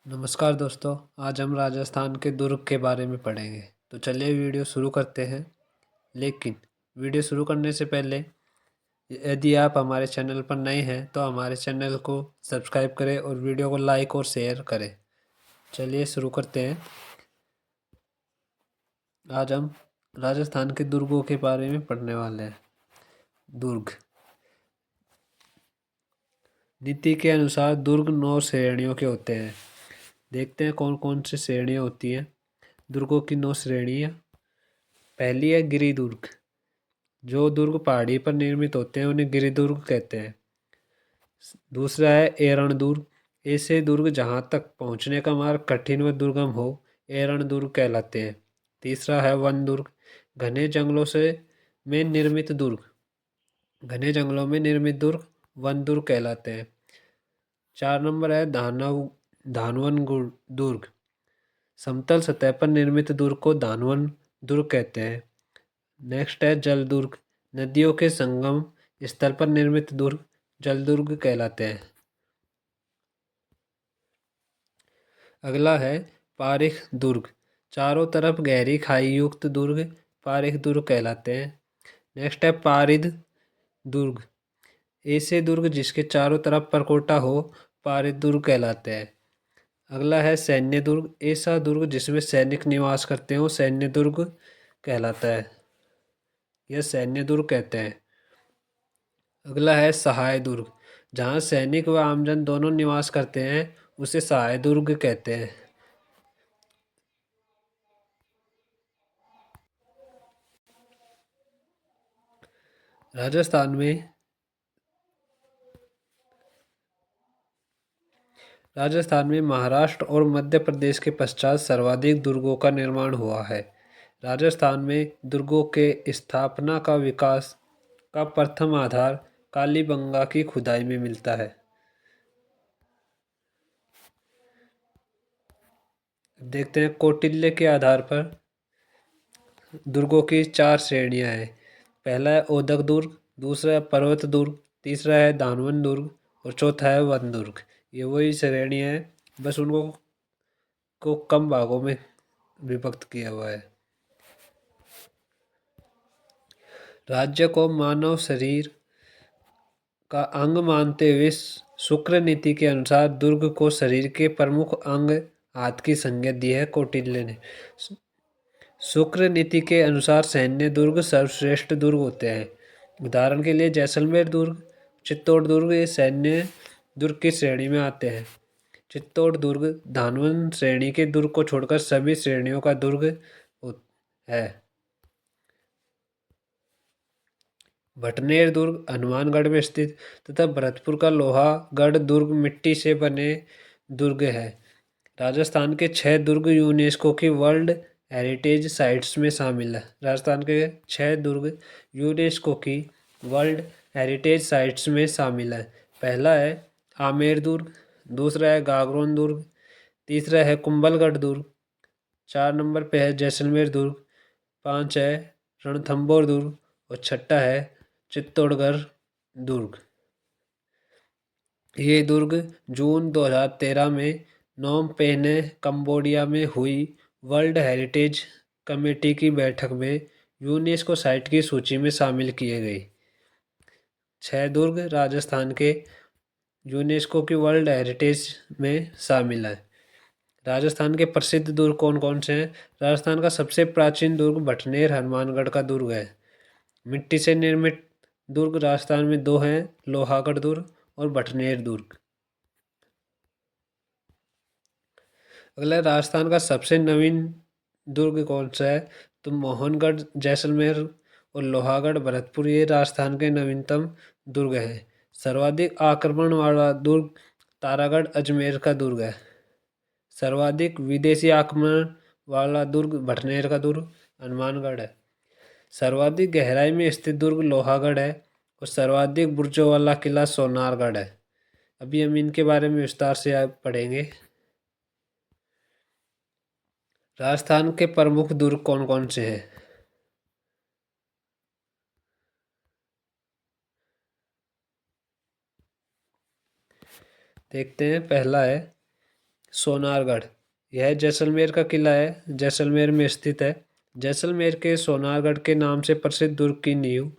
नमस्कार दोस्तों। आज हम राजस्थान के दुर्ग के बारे में पढ़ेंगे। तो चलिए वीडियो शुरू करते हैं। लेकिन वीडियो शुरू करने से पहले यदि आप हमारे चैनल पर नए हैं तो हमारे चैनल को सब्सक्राइब करें और वीडियो को लाइक और शेयर करें। चलिए शुरू करते हैं। आज हम राजस्थान के दुर्गों के बारे में पढ़ने वाले हैं। दुर्ग नीति के अनुसार दुर्ग 9 श्रेणियों के होते हैं। देखते हैं कौन कौन सी श्रेणियाँ होती हैं। दुर्गों की 9 श्रेणियाँ। पहली है गिरिदुर्ग। जो दुर्ग पहाड़ी पर निर्मित होते हैं उन्हें गिरिदुर्ग कहते हैं। दूसरा है एरण दुर्ग। ऐसे दुर्ग जहां तक पहुंचने का मार्ग कठिन व दुर्गम हो, एरण दुर्ग कहलाते हैं। तीसरा है वन दुर्ग। घने जंगलों से में निर्मित दुर्ग। घने जंगलों में निर्मित दुर्ग वन दुर्ग कहलाते हैं। 4 नंबर है धानवन दुर्ग। समतल सतह पर निर्मित दुर्ग को धानवन दुर्ग कहते हैं। नेक्स्ट है जल दुर्ग। नदियों के संगम स्थल पर निर्मित दुर्ग जल दुर्ग कहलाते हैं। अगला है पारिख दुर्ग। चारों तरफ गहरी खाई युक्त दुर्ग पारिख दुर्ग कहलाते हैं। नेक्स्ट है पारिद दुर्ग। ऐसे दुर्ग जिसके चारों तरफ परकोटा हो पारिद दुर्ग कहलाते हैं। अगला है सैन्य दुर्ग। ऐसा दुर्ग जिसमें सैनिक निवास करते हो सैन्य दुर्ग कहलाता है। यह सैन्य दुर्ग कहते हैं। अगला है सहाय दुर्ग। जहाँ सैनिक व आमजन दोनों निवास करते हैं उसे सहाय दुर्ग कहते हैं। राजस्थान में महाराष्ट्र और मध्य प्रदेश के पश्चात सर्वाधिक दुर्गों का निर्माण हुआ है। राजस्थान में दुर्गों के स्थापना का विकास का प्रथम आधार कालीबंगा की खुदाई में मिलता है। देखते हैं कौटिल्य के आधार पर दुर्गों की 4 श्रेणियां हैं। पहला है ओदक दुर्ग, दूसरा है पर्वत दुर्ग, तीसरा है दानवन दुर्ग और चौथा है वन दुर्ग। ये वही श्रेणियां हैं, बस उनको कम भागों में विभक्त किया हुआ है। राज्य को मानव शरीर का अंग मानते हुए शुक्र नीति के अनुसार दुर्ग को शरीर के प्रमुख अंग हाथ की संज्ञा दी है कौटिल्य ने। शुक्र नीति के अनुसार सैन्य दुर्ग सर्वश्रेष्ठ दुर्ग होते हैं। उदाहरण के लिए जैसलमेर दुर्ग, चित्तौड़ दुर्ग ये सैन्य दुर्ग की श्रेणी में आते हैं। चित्तौड़ दुर्ग धानवन श्रेणी के दुर्ग को छोड़कर सभी श्रेणियों का दुर्ग है। भटनेर दुर्ग हनुमानगढ़ में स्थित तथा भरतपुर का लोहागढ़ दुर्ग मिट्टी से बने दुर्ग है। राजस्थान के 6 दुर्ग यूनेस्को की वर्ल्ड हेरिटेज साइट्स में शामिल है। राजस्थान के 6 दुर्ग यूनेस्को की वर्ल्ड हेरिटेज साइट्स में शामिल है। पहला है आमेर दुर्ग, दूसरा है गागरोन दुर्ग, तीसरा है कुंभलगढ़ दुर्ग, 4 नंबर पे है जैसलमेर दुर्ग, 5 है रणथंभौर दुर्ग और छठा है चित्तौड़गढ़ दुर्ग। ये दुर्ग जून 2013 में नोम पेन्ह कंबोडिया में हुई वर्ल्ड हेरिटेज कमेटी की बैठक में यूनेस्को साइट की सूची में शामिल किए गए। 6 दुर्ग राजस्थान के यूनेस्को की वर्ल्ड हेरिटेज में शामिल है। राजस्थान के प्रसिद्ध दुर्ग कौन कौन से हैं? राजस्थान का सबसे प्राचीन दुर्ग भटनेर हनुमानगढ़ का दुर्ग है। मिट्टी से निर्मित दुर्ग राजस्थान में 2 हैं, लोहागढ़ दुर्ग और भटनेर दुर्ग। अगला राजस्थान का सबसे नवीन दुर्ग कौन सा है? तो मोहनगढ़ जैसलमेर और लोहागढ़ भरतपुर ये राजस्थान के नवीनतम दुर्ग हैं। सर्वाधिक आक्रमण वाला दुर्ग तारागढ़ अजमेर का दुर्ग है। सर्वाधिक विदेशी आक्रमण वाला दुर्ग भटनेर का दुर्ग हनुमानगढ़ है। सर्वाधिक गहराई में स्थित दुर्ग लोहागढ़ है और सर्वाधिक बुर्जों वाला किला सोनारगढ़ है। अभी हम इनके बारे में विस्तार से आप पढ़ेंगे। राजस्थान के प्रमुख दुर्ग कौन कौन से हैं? देखते हैं। पहला है सोनारगढ़, यह जैसलमेर का किला है, जैसलमेर में स्थित है। जैसलमेर के सोनारगढ़ के नाम से प्रसिद्ध दुर्ग की नींव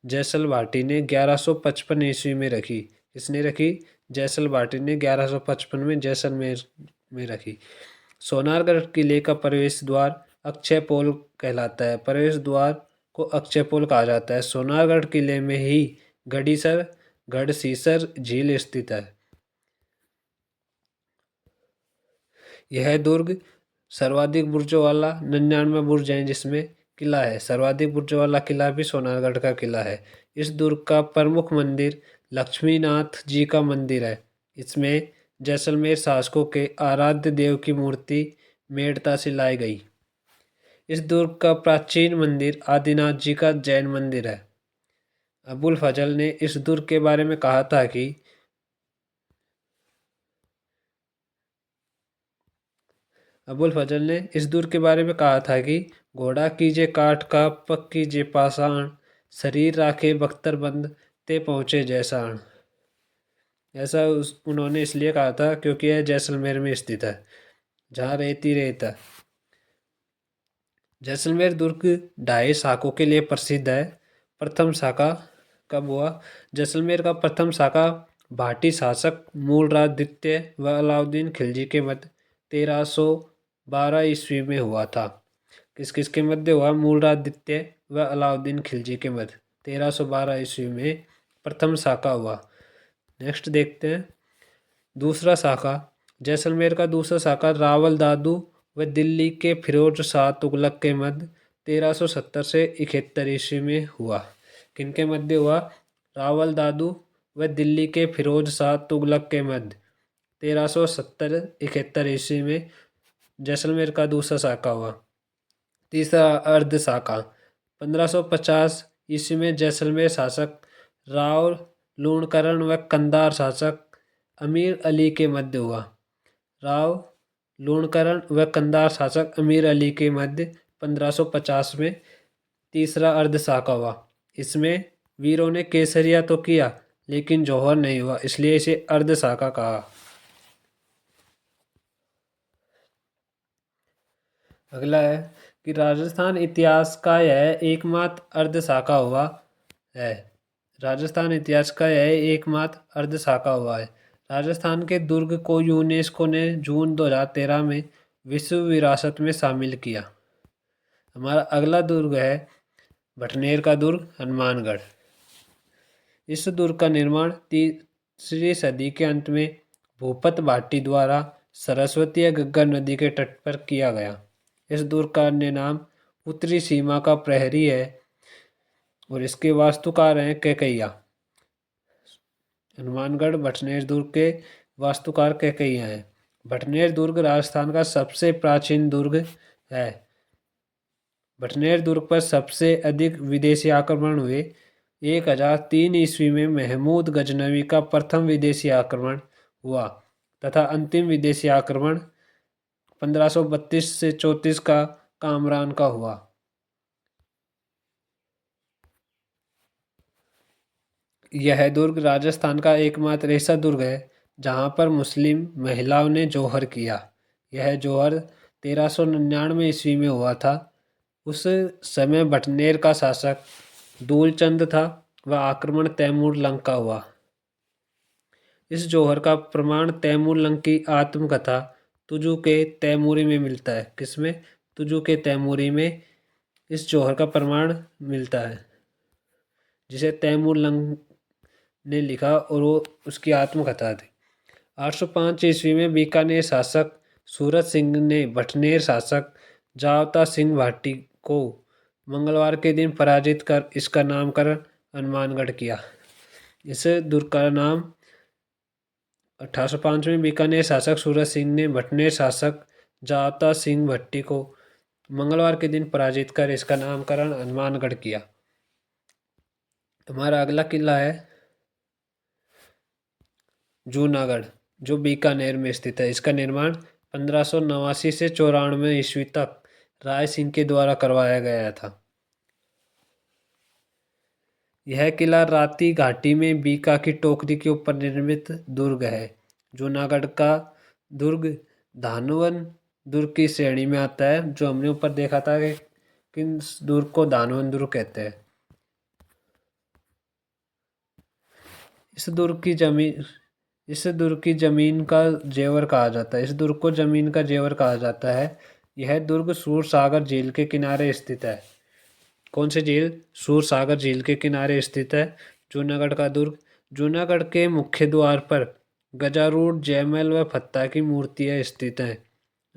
जैसल भाटी ने 1155 ईस्वी में रखी। किसने रखी? जैसल भाटी ने 1155 में जैसलमेर में रखी। सोनारगढ़ किले का प्रवेश द्वार अक्षय पोल कहलाता है। प्रवेश द्वार को अक्षय पोल कहा जाता है। सोनारगढ़ किले में ही गढ़ीसर गढ़सीसर झील स्थित है। यह दुर्ग सर्वाधिक बुर्जों वाला 99 बुर्ज हैं जिसमें किला है। सर्वाधिक बुर्जों वाला किला भी सोनारगढ़ का किला है। इस दुर्ग का प्रमुख मंदिर लक्ष्मीनाथ जी का मंदिर है। इसमें जैसलमेर शासकों के आराध्य देव की मूर्ति मेड़ता से लाई गई। इस दुर्ग का प्राचीन मंदिर आदिनाथ जी का जैन मंदिर है। अबुल फजल ने इस दुर्ग के बारे में कहा था कि अबुल फजल ने इस दुर्ग के बारे में कहा था कि घोड़ा कीजे काठ का पग कीजे पाषाण, शरीर राखे बख्तरबंद ते पहुँचे जैसाण। ऐसा उन्होंने इसलिए कहा था क्योंकि यह जैसलमेर में स्थित है, जहाँ रेत ही रेत है। जैसलमेर दुर्ग ढाई शाखों के लिए प्रसिद्ध है। प्रथम शाखा कब हुआ? जैसलमेर का प्रथम शाखा भाटी शासक मूलराज द्वितीय व अलाउद्दीन खिलजी के मध्य 1312 ईस्वी में हुआ था। किस किस के मध्य हुआ? मूलराज द्वितीय व अलाउद्दीन खिलजी के मध्य 1312 ईस्वी में प्रथम शाखा हुआ। नेक्स्ट देखते हैं दूसरा शाखा। जैसलमेर का दूसरा शाखा रावल दादू व दिल्ली के फिरोज शाह तुगलक के मध्य 1370 से 71 ईस्वी में हुआ। किनके मध्य हुआ? रावल दादू व दिल्ली के फिरोज शाह तुगलक के मध्य 1370-71 ईस्वी में जैसलमेर का दूसरा शाखा हुआ। तीसरा अर्ध शाखा 1550 ईस्वी में जैसलमेर शासक राव लूणकरण व कंधार शासक अमीर अली के मध्य हुआ। राव लूणकरण व कंधार शासक अमीर अली के मध्य 1550 में तीसरा अर्ध शाखा हुआ। इसमें वीरों ने केसरिया तो किया लेकिन जौहर नहीं हुआ, इसलिए इसे अर्ध शाखा कहा। अगला है कि राजस्थान इतिहास का यह एकमात्र अर्ध शाखा हुआ है। राजस्थान इतिहास का यह एकमात्र अर्ध शाखा हुआ है। राजस्थान के दुर्ग को यूनेस्को ने जून 2013 में विश्व विरासत में शामिल किया। हमारा अगला दुर्ग है भटनेर का दुर्ग हनुमानगढ़। इस दुर्ग का निर्माण 3वीं सदी के अंत में भूपत भाटी द्वारा सरस्वती या घग्गर नदी के तट पर किया गया। इस दुर्ग का अन्य नाम उत्तरी सीमा का प्रहरी है और इसके वास्तुकार हैं कैकैया। हनुमानगढ़ भटनेर दुर्ग के वास्तुकार कैकैया हैं। भटनेर दुर्ग राजस्थान का सबसे प्राचीन दुर्ग है। भटनेर दुर्ग पर सबसे अधिक विदेशी आक्रमण हुए 1003 ईस्वी में महमूद गजनवी का प्रथम विदेशी आक्रमण हुआ तथा अंतिम विदेशी आक्रमण 1532 से 34 का कामरान का हुआ। यह दुर्ग राजस्थान का एकमात्र ऐसा दुर्ग है जहां पर मुस्लिम महिलाओं ने जौहर किया। यह जौहर 1399 ईस्वी में हुआ था। उस समय भटनेर का शासक दूलचंद था व आक्रमण तैमूर लंग का हुआ। इस जौहर का प्रमाण तैमूर लंग की आत्मकथा तुजु के तैमूरी में मिलता है। किसमें? तुजु के तैमूरी में इस जौहर का प्रमाण मिलता है जिसे तैमूर लंग ने लिखा और वो उसकी आत्मकथा थी। 805 ईस्वी में बीकानेर शासक सूरत सिंह ने भटनेर शासक जावता सिंह भाटी को मंगलवार के दिन पराजित कर इसका नामकरण हनुमानगढ़ किया। इस दुर्ग का नाम 1805 में बीकानेर शासक सूरत सिंह ने भटनेर शासक जावता सिंह भट्टी को मंगलवार के दिन पराजित कर इसका नामकरण हनुमानगढ़ किया। हमारा अगला किला है जूनागढ़ जो बीकानेर में स्थित है। इसका निर्माण 1589 से 94 ईस्वी तक राय सिंह के द्वारा करवाया गया था। यह किला राती घाटी में बीका की टोकरी के ऊपर निर्मित दुर्ग है। जूनागढ़ का दुर्ग धानवन दुर्ग की श्रेणी में आता है, जो हमने ऊपर देखा था कि किन दुर्ग को धानवन दुर्ग कहते हैं। इस दुर्ग की जमीन का जेवर कहा जाता है। इस दुर्ग को जमीन का जेवर कहा जाता है। यह दुर्ग सूरसागर झील के किनारे स्थित है। कौन सी झील? सूरसागर झील के किनारे स्थित है। जूनागढ़ का दुर्ग। जूनागढ़ के मुख्य द्वार पर गजारूढ़, जयमल व फत्ता की मूर्तियां स्थित हैं,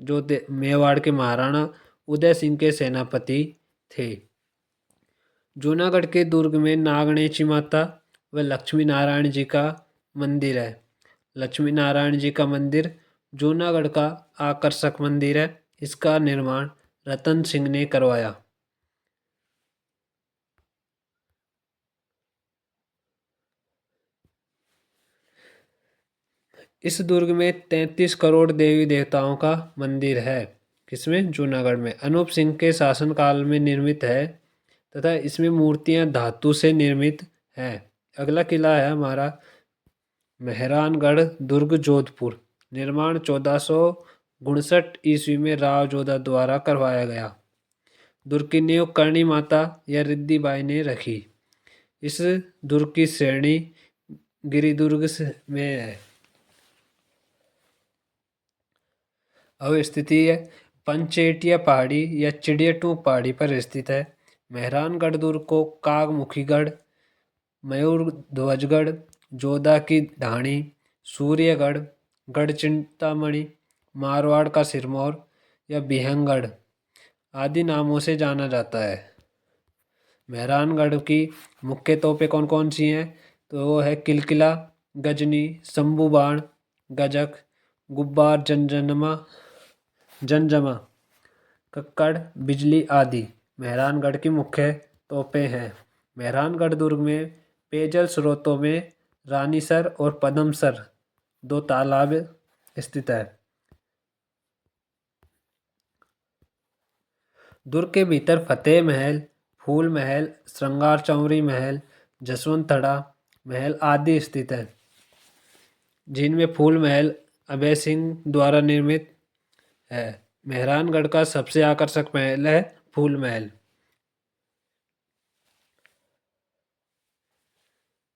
जो मेवाड़ के महाराणा उदय सिंह के सेनापति थे। जूनागढ़ के दुर्ग में नागणेची माता व लक्ष्मी नारायण जी का मंदिर है। लक्ष्मी नारायण जी का मंदिर जूनागढ़ का आकर्षक मंदिर है। इसका निर्माण रतन सिंह ने करवाया। इस दुर्ग में 33 करोड़ देवी देवताओं का मंदिर है। किसमें? जूनागढ़ में। अनूप सिंह के शासनकाल में निर्मित है तथा इसमें मूर्तियां धातु से निर्मित हैं। अगला किला है हमारा मेहरानगढ़ दुर्ग, जोधपुर। निर्माण 1459 ईस्वी में राव जोधा द्वारा करवाया गया। दुर्ग की नींव करणी माता या रिद्धि बाई ने रखी। इस दुर्ग की श्रेणी गिरिदुर्ग में है। अब स्थिति है पंचेटिया पहाड़ी या चिड़ियाटू पहाड़ी पर स्थित है। मेहरानगढ़ दुर्ग को कागमुखीगढ़, मयूर ध्वजगढ़, जोधा की ढाणी, सूर्यगढ़, गढ़ चिंतामणि, मारवाड़ का सिरमौर या बिहंगढ़ आदि नामों से जाना जाता है। मेहरानगढ़ की मुख्य तोपें कौन कौन सी हैं? तो वो है किलकिला, गजनी, शंभू बाण, गजक, गुब्बार, जनजमा, कक्कड़, बिजली आदि मेहरानगढ़ की मुख्य तोपें हैं। मेहरानगढ़ दुर्ग में पेयजल स्रोतों में रानीसर और पदमसर 2 तालाब स्थित है। दुर्ग के भीतर फतेह महल, फूल महल, श्रृंगार चौरी महल, जसवंतड़ा महल आदि स्थित है, जिनमें फूल महल अभय सिंह द्वारा निर्मित है। मेहरानगढ़ का सबसे आकर्षक महल है फूल महल।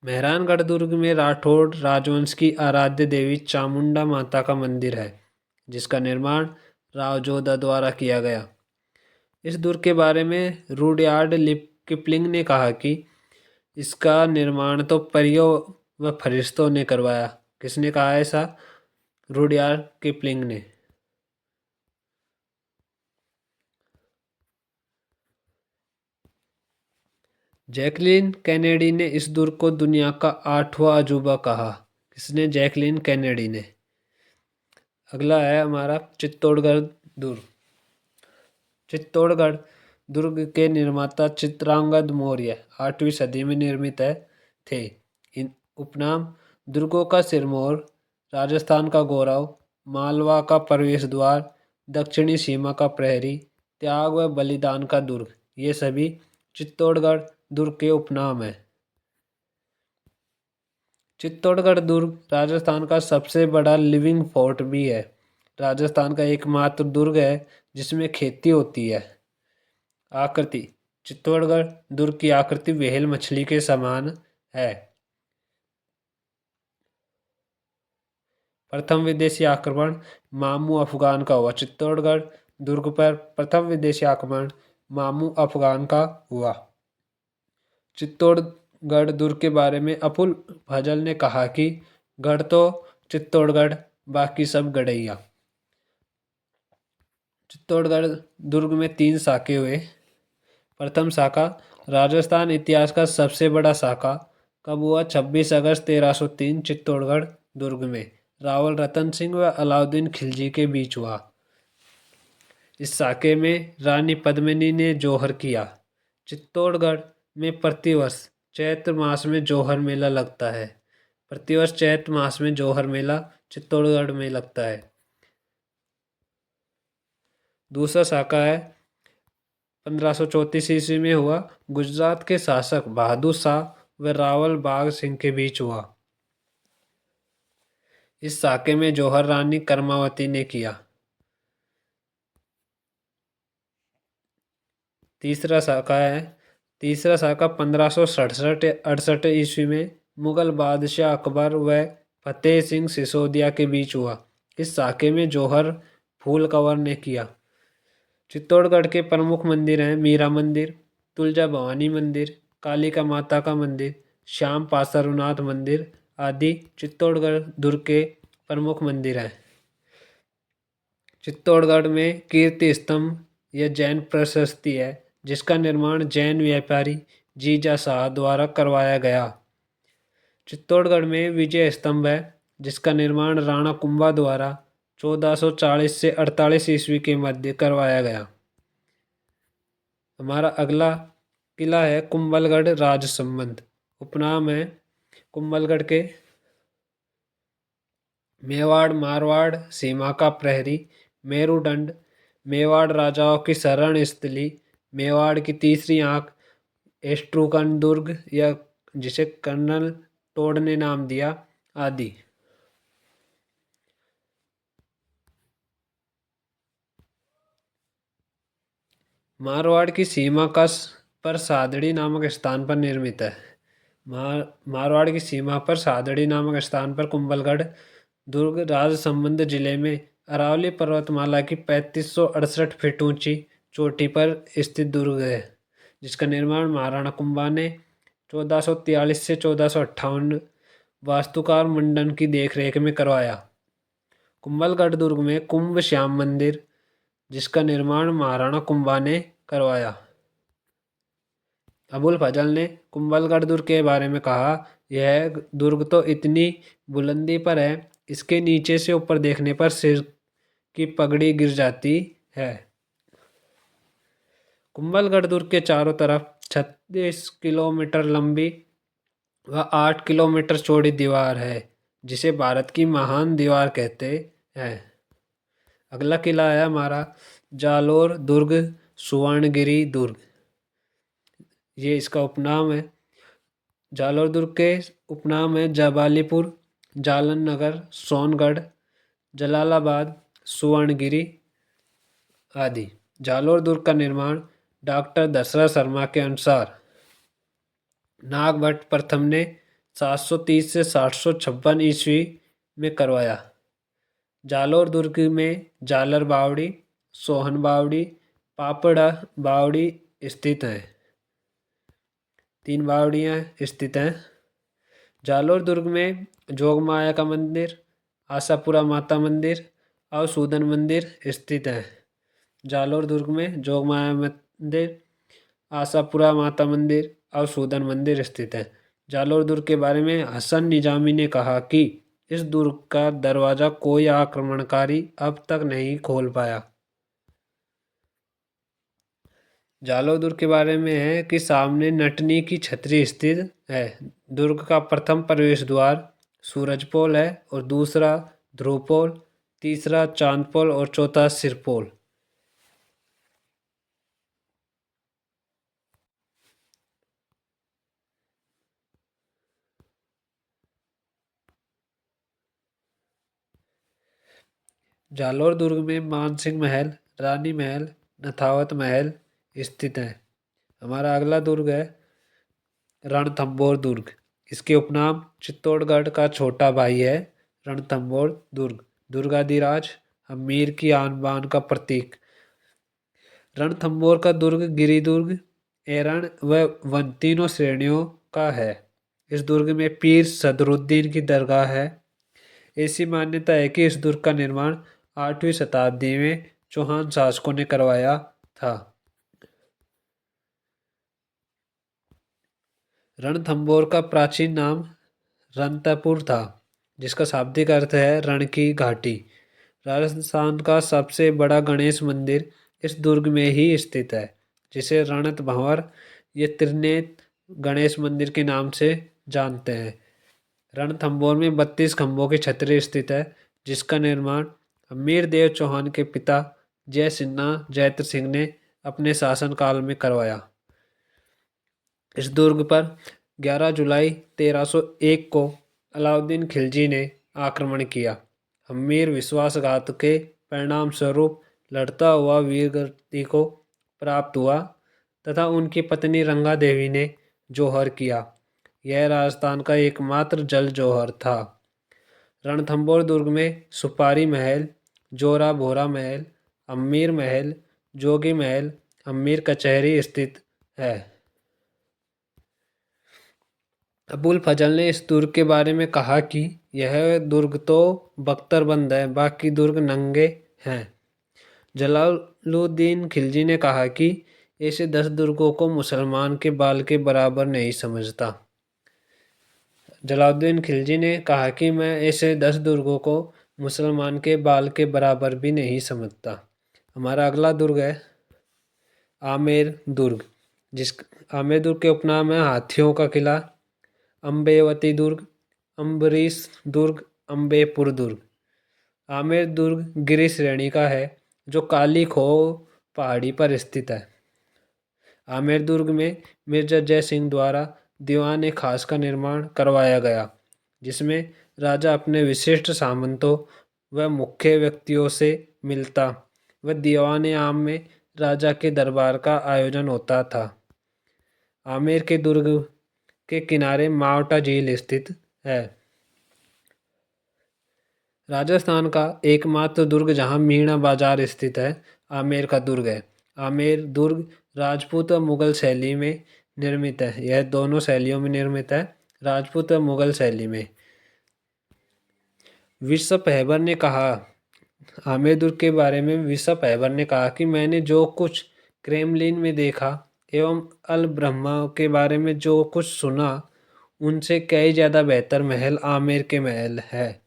मेहरानगढ़ दुर्ग में राठौड़ राजवंश की आराध्य देवी चामुंडा माता का मंदिर है, जिसका निर्माण राव जोधा द्वारा किया गया। इस दुर्ग के बारे में रुडयार्ड किपलिंग ने कहा कि इसका निर्माण तो परियों व फरिश्तों ने करवाया। किसने कहा ऐसा? रुडयार्ड किपलिंग ने। जैकलीन कैनेडी ने इस दुर्ग को दुनिया का 8वां अजूबा कहा। किसने? जैकलीन कैनेडी ने। अगला है हमारा चित्तौड़गढ़ दुर्ग। चित्तौड़गढ़ दुर्ग के निर्माता चित्रांगद मौर्य 8वीं सदी में निर्मित थे। इन उपनाम दुर्गों का सिरमौर, राजस्थान का गौरव, मालवा का प्रवेश द्वार, दक्षिणी सीमा का प्रहरी, त्याग व बलिदान का दुर्ग, ये सभी चित्तौड़गढ़ दुर्ग के उपनाम हैं। चित्तौड़गढ़ दुर्ग राजस्थान का सबसे बड़ा लिविंग फोर्ट भी है। राजस्थान का एकमात्र दुर्ग है जिसमें खेती होती है। आकृति: चित्तौड़गढ़ दुर्ग की आकृति व्हेल मछली के समान है। प्रथम विदेशी आक्रमण मामू अफगान का हुआ। चित्तौड़गढ़ दुर्ग पर प्रथम विदेशी आक्रमण मामू अफगान का हुआ। चित्तौड़गढ़ दुर्ग के बारे में अपुल भजल ने कहा कि गढ़ तो चित्तौड़गढ़, बाकी सब गढ़ैया। चित्तौड़गढ़ दुर्ग में 3 साके हुए। प्रथम साका राजस्थान इतिहास का सबसे बड़ा साका कब हुआ? 26 अगस्त 1303 चित्तौड़गढ़ दुर्ग में रावल रतन सिंह व अलाउद्दीन खिलजी के बीच हुआ। इस साके में रानी पद्मिनी ने जौहर किया। चित्तौड़गढ़ में प्रतिवर्ष चैत्र मास में जौहर मेला लगता है। प्रतिवर्ष चैत्र मास में जौहर मेला चित्तौड़गढ़ में लगता है। दूसरा साका है 1534 ईस्वी में हुआ। गुजरात के शासक बहादुर शाह व रावल बाग सिंह के बीच हुआ। इस साके में जौहर रानी कर्मावती ने किया। तीसरा साका 1567-68 ईस्वी में मुगल बादशाह अकबर व फतेह सिंह सिसोदिया के बीच हुआ। इस साके में जौहर फूल कंवर ने किया। चित्तौड़गढ़ के प्रमुख मंदिर हैं मीरा मंदिर, तुलजा भवानी मंदिर, कालिका माता का मंदिर, श्याम पासरुनाथ मंदिर आदि चित्तौड़गढ़ दुर्ग के प्रमुख मंदिर हैं। चित्तौड़गढ़ में कीर्ति स्तंभ यह जैन प्रशस्ति है, जिसका निर्माण जैन व्यापारी जीजा शाह द्वारा करवाया गया। चित्तौड़गढ़ में विजय स्तंभ है, जिसका निर्माण राणा कुंभा द्वारा 1440 से 48 ईस्वी के मध्य करवाया गया। हमारा अगला किला है कुंभलगढ़ राजसमंद। उपनाम है कुंभलगढ़ के मेवाड़ मारवाड़ सीमा का प्रहरी, मेरुदंड, मेवाड़ राजाओं की शरण स्थली, मेवाड़ की तीसरी आंख, एस्ट्रूकन दुर्ग या जिसे कर्नल टोड ने नाम दिया आदि। मारवाड़ की सीमा का पर सादड़ी नामक स्थान पर निर्मित है। मारवाड़ की सीमा पर सादड़ी नामक स्थान पर कुंभलगढ़ दुर्ग राजसमंद जिले में अरावली पर्वतमाला की 3568 फीट ऊंची चोटी पर स्थित दुर्ग है, जिसका निर्माण महाराणा कुंभा ने 1443 से 1458 वास्तुकार मंडन की देखरेख में करवाया। कुंभलगढ़ दुर्ग में कुंभ श्याम मंदिर, जिसका निर्माण महाराणा कुंभा ने करवाया। अबुल फजल ने कुंभलगढ़ दुर्ग के बारे में कहा, यह दुर्ग तो इतनी बुलंदी पर है, इसके नीचे से ऊपर देखने पर सिर की पगड़ी गिर जाती है। कुंभलगढ़ दुर्ग के चारों तरफ 36 किलोमीटर लंबी व 8 किलोमीटर चौड़ी दीवार है, जिसे भारत की महान दीवार कहते हैं। अगला किला है हमारा जालोर दुर्ग सुवर्णगिरी दुर्ग। ये इसका उपनाम है। जालोर दुर्ग के उपनाम है जबालीपुर, जालन नगर, सोनगढ़, जलालाबाद, सुवर्णगिरी आदि। जालोर दुर्ग का निर्माण डॉक्टर दशरथ शर्मा के अनुसार नागभट्ट प्रथम ने 730 से 756 ईस्वी में करवाया। जालोर दुर्ग में जालर बावड़ी, सोहन बावड़ी, पापड़ा बावड़ी स्थित हैं। 3 बावड़ियाँ स्थित हैं। जालोर दुर्ग में जोगमाया का मंदिर, आशापुरा माता मंदिर और सूदन मंदिर स्थित है। जालोर दुर्ग में जोगमाया मंदिर, आशापुरा माता मंदिर और सूदन मंदिर स्थित है। जालोर दुर्ग के बारे में हसन निजामी ने कहा कि इस दुर्ग का दरवाजा कोई आक्रमणकारी अब तक नहीं खोल पाया। जालोर दुर्ग के बारे में है कि सामने नटनी की छतरी स्थित है। दुर्ग का प्रथम प्रवेश द्वार सूरजपोल है और दूसरा ध्रुवपोल, तीसरा चांदपोल और चौथा सिरपोल। जालोर दुर्ग में मानसिंह महल, रानी महल, नथावत महल स्थित है। हमारा अगला दुर्ग है रणथंभौर दुर्ग। इसके उपनाम चित्तौड़गढ़ का छोटा भाई है रणथंभौर दुर्ग। दुर्गाधिराज हमीर की आन बान का प्रतीक। रणथंभौर का दुर्ग गिरिदुर्ग, एरण व वन तीनों श्रेणियों का है। इस दुर्ग में पीर सदरुद्दीन की दरगाह है। ऐसी मान्यता है कि इस दुर्ग का निर्माण 8वीं शताब्दी में चौहान शासकों ने करवाया था। रणथंभौर का प्राचीन नाम रणतपुर था, जिसका शाब्दिक अर्थ है रण की घाटी। राजस्थान का सबसे बड़ा गणेश मंदिर इस दुर्ग में ही स्थित है, जिसे रणत भंवर या त्रिनेत्र गणेश मंदिर के नाम से जानते हैं। रणथंभौर में 32 खंभों की छतरी स्थित है, जिसका निर्माण हमीर देव चौहान के पिता जय सिन्हा जैत्र सिंह ने अपने शासनकाल में करवाया। इस दुर्ग पर 11 जुलाई 1301 को अलाउद्दीन खिलजी ने आक्रमण किया। हमीर विश्वासघात के परिणाम स्वरूप लड़ता हुआ वीरगति को प्राप्त हुआ तथा उनकी पत्नी रंगा देवी ने जौहर किया। यह राजस्थान का एकमात्र जल जौहर था। रणथंभौर दुर्ग में सुपारी महल, जोरा भोरा महल, अम्मीर महल, जोगी महल, अम्मीर कचहरी स्थित है। अबुल फजल ने इस दुर्ग के बारे में कहा कि यह दुर्ग तो बख्तरबंद है, बाकी दुर्ग नंगे हैं। जलालुद्दीन खिलजी ने कहा कि ऐसे 10 दुर्गों को मुसलमान के बाल के बराबर नहीं समझता। जलालुद्दीन खिलजी ने कहा कि मैं ऐसे 10 दुर्गों को मुसलमान के बाल के बराबर भी नहीं समझता। हमारा अगला दुर्ग है आमेर दुर्ग। आमेर दुर्ग के उपनाम है हाथियों का किला, अम्बेवती दुर्ग, अम्बरीश दुर्ग, अम्बेपुर दुर्ग। आमेर दुर्ग गिरी श्रेणी का है जो काली खो पहाड़ी पर स्थित है। आमेर दुर्ग में मिर्जा जय सिंह द्वारा दीवान खास का निर्माण करवाया गया, जिसमें राजा अपने विशिष्ट सामंतों व मुख्य व्यक्तियों से मिलता व दीवान आम में राजा के दरबार का आयोजन होता था। आमेर के दुर्ग के किनारे मावटा झील स्थित है। राजस्थान का एकमात्र दुर्ग जहां मीणा बाजार स्थित है, आमेर का दुर्ग है। आमेर दुर्ग राजपूत व मुगल शैली में निर्मित है। यह दोनों शैलियों में निर्मित है, राजपूत व मुगल शैली में। विशप हैबर ने कहा, आमेर दुर्ग के बारे में विशप हैबर ने कहा कि मैंने जो कुछ क्रेमलिन में देखा एवं अल ब्रह्मा के बारे में जो कुछ सुना, उनसे कई ज़्यादा बेहतर महल आमेर के महल है।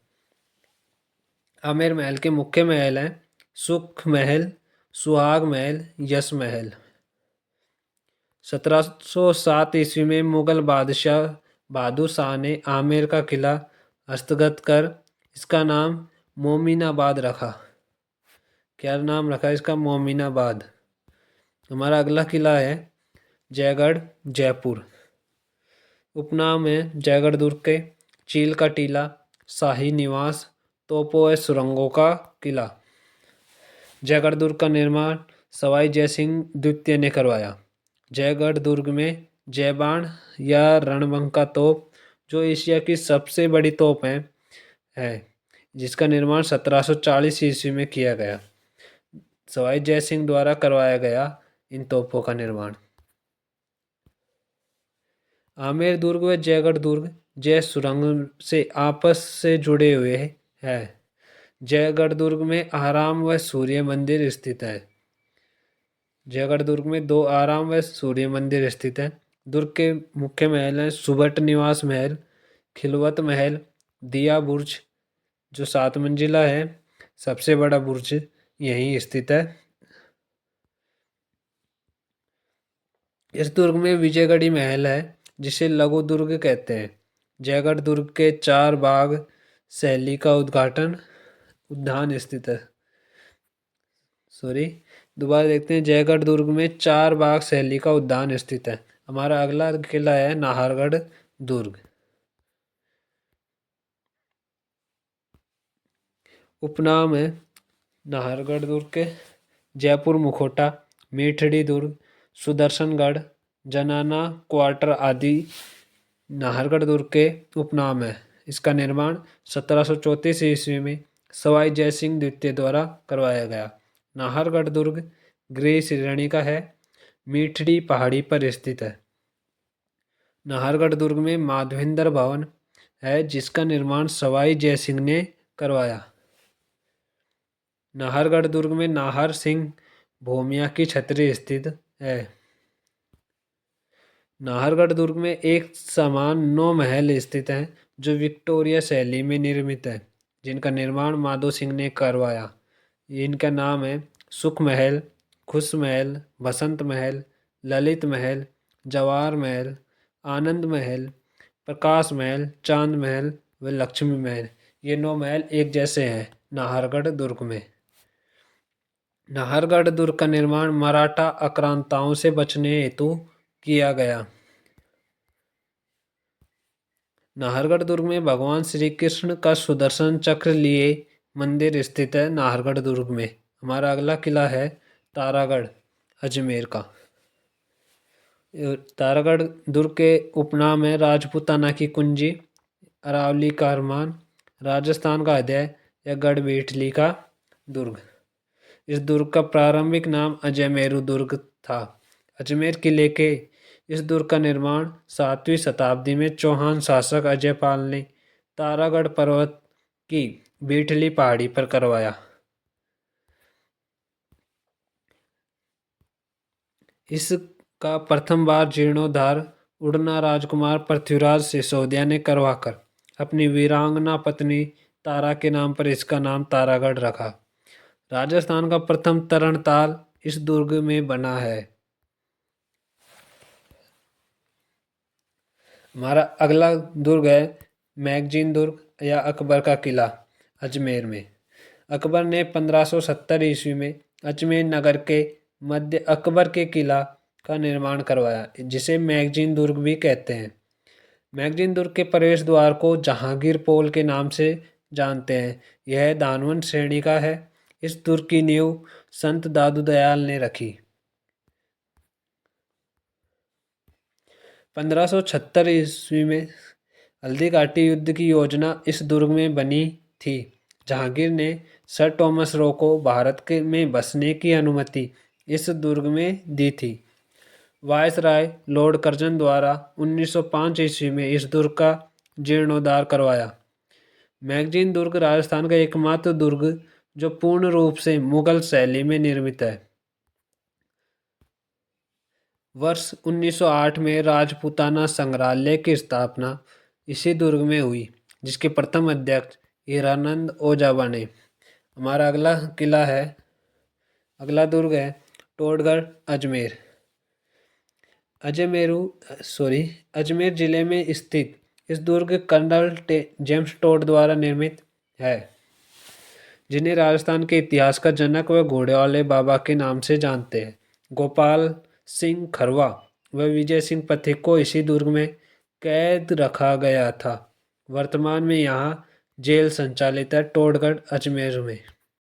आमेर महल के मुख्य महल हैं सुख महल, सुहाग महल, यश महल। 1707 ईस्वी में मुगल बादशाह बहादुर शाह ने आमेर का किला हस्तगत कर इसका नाम मोमिनाबाद रखा। क्या नाम रखा इसका? मोमिनाबाद। हमारा अगला किला है जयगढ़ जयपुर। उपनाम है जयगढ़ दुर्ग के चील का टीला, शाही निवास, तोपों व सुरंगों का किला। जयगढ़ दुर्ग का निर्माण सवाई जयसिंह द्वितीय ने करवाया। जयगढ़ दुर्ग में जयबाण या रणबंका तोप, जो एशिया की सबसे बड़ी तोप है जिसका निर्माण 1740 ईस्वी में किया गया। सवाई जयसिंह द्वारा करवाया गया इन तोपों का निर्माण। आमेर दुर्ग व जयगढ़ दुर्ग जय सुरंग से आपस से जुड़े हुए हैं। जयगढ़ दुर्ग में आराम व सूर्य मंदिर स्थित है। जयगढ़ दुर्ग में 2 आराम व सूर्य मंदिर स्थित है। दुर्ग के मुख्य महल हैं सुबट निवास महल, खिलवत महल, दिया बुर्ज जो 7 मंजिला है, सबसे बड़ा बुर्ज यहीं स्थित है। इस दुर्ग में विजयगढ़ी महल है जिसे लघु दुर्ग कहते हैं। जयगढ़ दुर्ग के 4 बाग शैली का उद्यान स्थित है। दोबारा देखते हैं। जयगढ़ दुर्ग में 4 बाग शैली का उद्यान स्थित है। हमारा अगला किला है नाहरगढ़ दुर्ग। उपनाम है नाहरगढ़ दुर्ग के जयपुर मुखोटा, मीठड़ी दुर्ग, सुदर्शनगढ़, जनाना क्वार्टर आदि नाहरगढ़ दुर्ग के उपनाम है। इसका निर्माण 1734 ईस्वी में सवाई जयसिंह द्वितीय द्वारा करवाया गया। नाहरगढ़ दुर्ग गृह श्रेणी का है, मीठड़ी पहाड़ी पर स्थित है। नाहरगढ़ दुर्ग में माधवेंद्र भवन है जिसका निर्माण सवाई जयसिंह ने करवाया। नाहरगढ़ दुर्ग में नाहर सिंह भूमिया की छतरी स्थित है। नाहरगढ़ दुर्ग में एक समान 9 महल स्थित हैं जो विक्टोरिया शैली में निर्मित है, जिनका निर्माण माधो सिंह ने करवाया। इनका नाम है सुख महल, खुश महल, बसंत महल, ललित महल, जवाहर महल, आनंद महल, प्रकाश महल, चांद महल व लक्ष्मी महल। ये 9 महल एक जैसे हैं नाहरगढ़ दुर्ग में। नाहरगढ़ दुर्ग का निर्माण मराठा आक्रांताओं से बचने हेतु किया गया। नाहरगढ़ दुर्ग में भगवान श्री कृष्ण का सुदर्शन चक्र लिए मंदिर स्थित है। नाहरगढ़ दुर्ग में हमारा अगला किला है तारागढ़ अजमेर का। तारागढ़ दुर्ग के उपनाम है राजपूताना की कुंजी, अरावली का अरमान, राजस्थान का हृदय या गढ़बेटली का दुर्ग। इस दुर्ग का प्रारंभिक नाम अजयमेरु दुर्ग था। अजमेर किले के इस दुर्ग का निर्माण 7वीं शताब्दी में चौहान शासक अजयपाल ने तारागढ़ पर्वत की बेटली पहाड़ी पर करवाया। इसका प्रथम बार जीर्णोद्धार उड़ना राजकुमार पृथ्वीराज सिसोदिया ने करवाकर अपनी वीरांगना पत्नी तारा के नाम पर इसका नाम तारागढ़ रखा। राजस्थान का प्रथम तरणताल इस दुर्ग में बना है। हमारा अगला दुर्ग है मैगजीन दुर्ग या अकबर का किला अजमेर में। अकबर ने 1570 ईस्वी में अजमेर नगर के मध्य अकबर के किला का निर्माण करवाया, जिसे मैगजीन दुर्ग भी कहते हैं। मैगजीन दुर्ग के प्रवेश द्वार को जहांगीर पोल के नाम से जानते हैं। यह दानवन श्रेणी का है। इस दुर्ग की नींव संत दादू दयाल ने रखी। 1576 ईस्वी में हल्दी घाटी युद्ध की योजना इस दुर्ग में बनी थी। जहांगीर ने सर टॉमस रो को भारत के में बसने की अनुमति इस दुर्ग में दी थी। वायसराय लॉर्ड कर्जन द्वारा 1905 ईस्वी में इस दुर्ग का जीर्णोद्धार करवाया। मैगजीन दुर्ग राजस्थान का एकमात्र दुर्ग जो पूर्ण रूप से मुगल शैली में निर्मित है। वर्ष 1908 में राजपूताना संग्रहालय की स्थापना इसी दुर्ग में हुई, जिसके प्रथम अध्यक्ष हीरानंद ओझा बने। हमारा अगला दुर्ग है टोडगढ़ अजमेर। अजमेर जिले में स्थित इस दुर्ग कर्नल जेम्स टोड द्वारा निर्मित है, जिन्हें राजस्थान के इतिहास का जनक व घोड़े वाले बाबा के नाम से जानते हैं। गोपाल सिंह खरवा व विजय सिंह पथिक को इसी दुर्ग में कैद रखा गया था। वर्तमान में यहाँ जेल संचालित है टोडगढ़ अजमेर में।